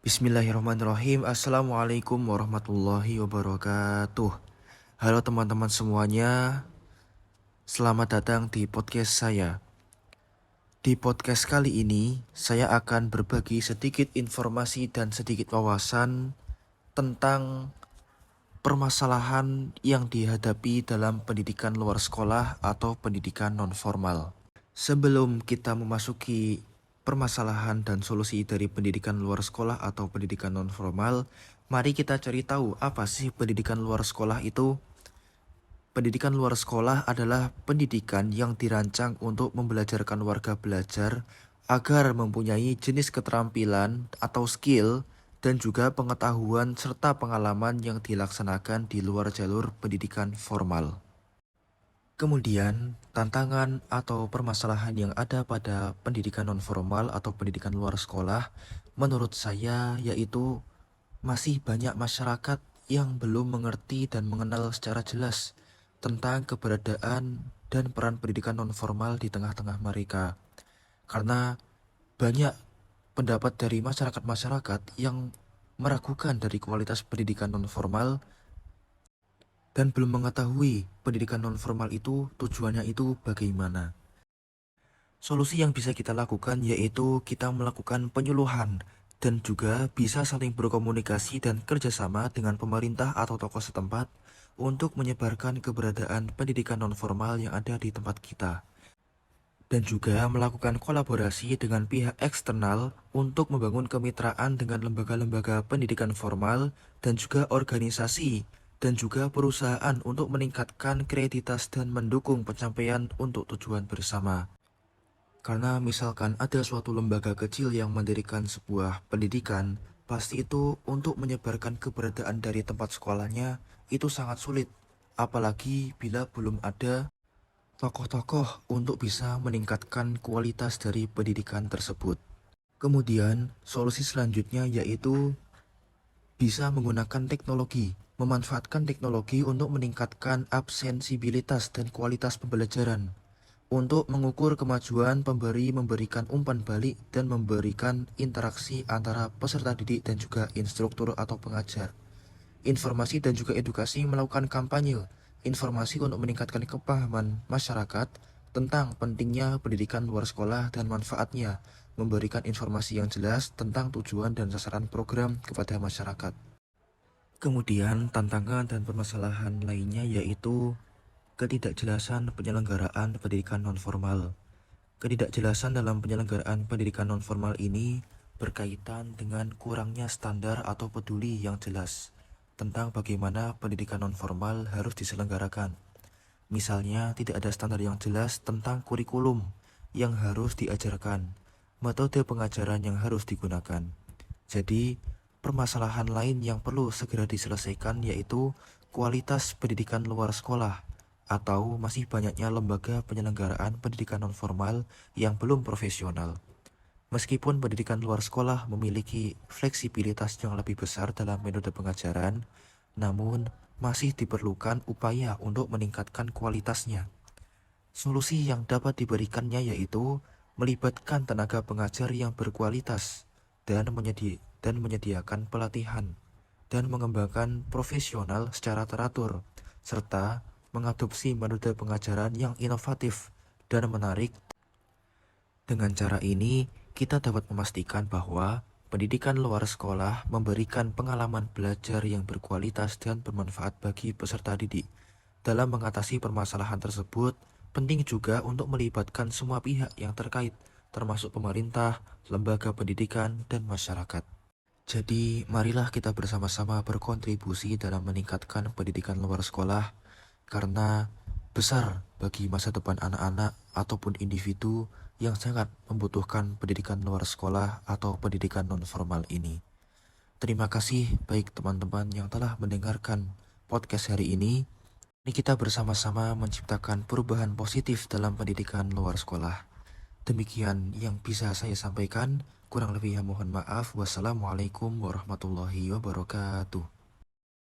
Bismillahirrahmanirrahim. Assalamualaikum warahmatullahi wabarakatuh. Halo teman-teman semuanya, selamat datang di podcast saya. Di podcast kali ini, saya akan berbagi sedikit informasi dan sedikit wawasan tentang permasalahan yang dihadapi dalam pendidikan luar sekolah atau pendidikan non-formal. Sebelum kita memasuki permasalahan dan solusi dari pendidikan luar sekolah atau pendidikan non-formal, mari kita cari tahu apa sih pendidikan luar sekolah itu. Pendidikan luar sekolah adalah pendidikan yang dirancang untuk membelajarkan warga belajar agar mempunyai jenis keterampilan atau skill dan juga pengetahuan serta pengalaman yang dilaksanakan di luar jalur pendidikan formal. Kemudian, tantangan atau permasalahan yang ada pada pendidikan non-formal atau pendidikan luar sekolah, menurut saya yaitu masih banyak masyarakat yang belum mengerti dan mengenal secara jelas tentang keberadaan dan peran pendidikan non-formal di tengah-tengah mereka. Karena banyak pendapat dari masyarakat-masyarakat yang meragukan dari kualitas pendidikan non-formal dan belum mengetahui pendidikan non-formal itu tujuannya itu bagaimana. Solusi yang bisa kita lakukan yaitu kita melakukan penyuluhan dan juga bisa saling berkomunikasi dan kerjasama dengan pemerintah atau tokoh setempat untuk menyebarkan keberadaan pendidikan non-formal yang ada di tempat kita. Dan juga melakukan kolaborasi dengan pihak eksternal untuk membangun kemitraan dengan lembaga-lembaga pendidikan formal dan juga organisasi dan juga perusahaan untuk meningkatkan kredibilitas dan mendukung pencapaian untuk tujuan bersama. Karena misalkan ada suatu lembaga kecil yang mendirikan sebuah pendidikan, pasti itu untuk menyebarkan keberadaan dari tempat sekolahnya itu sangat sulit, apalagi bila belum ada tokoh-tokoh untuk bisa meningkatkan kualitas dari pendidikan tersebut. Kemudian, solusi selanjutnya yaitu bisa menggunakan teknologi, memanfaatkan teknologi untuk meningkatkan absensibilitas dan kualitas pembelajaran, untuk mengukur kemajuan pemberi memberikan umpan balik dan memberikan interaksi antara peserta didik dan juga instruktur atau pengajar. Informasi dan juga edukasi melakukan kampanye informasi untuk meningkatkan kepahaman masyarakat tentang pentingnya pendidikan luar sekolah dan manfaatnya, memberikan informasi yang jelas tentang tujuan dan sasaran program kepada masyarakat. Kemudian tantangan dan permasalahan lainnya yaitu ketidakjelasan penyelenggaraan pendidikan nonformal. Ketidakjelasan dalam penyelenggaraan pendidikan nonformal ini berkaitan dengan kurangnya standar atau peduli yang jelas tentang bagaimana pendidikan nonformal harus diselenggarakan. Misalnya, tidak ada standar yang jelas tentang kurikulum yang harus diajarkan, metode pengajaran yang harus digunakan. Jadi, permasalahan lain yang perlu segera diselesaikan yaitu kualitas pendidikan luar sekolah atau masih banyaknya lembaga penyelenggaraan pendidikan nonformal yang belum profesional. Meskipun pendidikan luar sekolah memiliki fleksibilitas yang lebih besar dalam metode pengajaran, namun masih diperlukan upaya untuk meningkatkan kualitasnya. Solusi yang dapat diberikannya yaitu melibatkan tenaga pengajar yang berkualitas dan menyediakan pelatihan dan mengembangkan profesional secara teratur, serta mengadopsi metode pengajaran yang inovatif dan menarik. Dengan cara ini, kita dapat memastikan bahwa pendidikan luar sekolah memberikan pengalaman belajar yang berkualitas dan bermanfaat bagi peserta didik. Dalam mengatasi permasalahan tersebut, penting juga untuk melibatkan semua pihak yang terkait, termasuk pemerintah, lembaga pendidikan, dan masyarakat. Jadi, marilah kita bersama-sama berkontribusi dalam meningkatkan pendidikan luar sekolah, karena besar bagi masa depan anak-anak ataupun individu yang sangat membutuhkan pendidikan luar sekolah atau pendidikan non-formal ini. Terima kasih baik teman-teman yang telah mendengarkan podcast hari ini. Ini kita bersama-sama menciptakan perubahan positif dalam pendidikan luar sekolah. Demikian yang bisa saya sampaikan. Kurang lebihnya mohon maaf. Wassalamualaikum warahmatullahi wabarakatuh.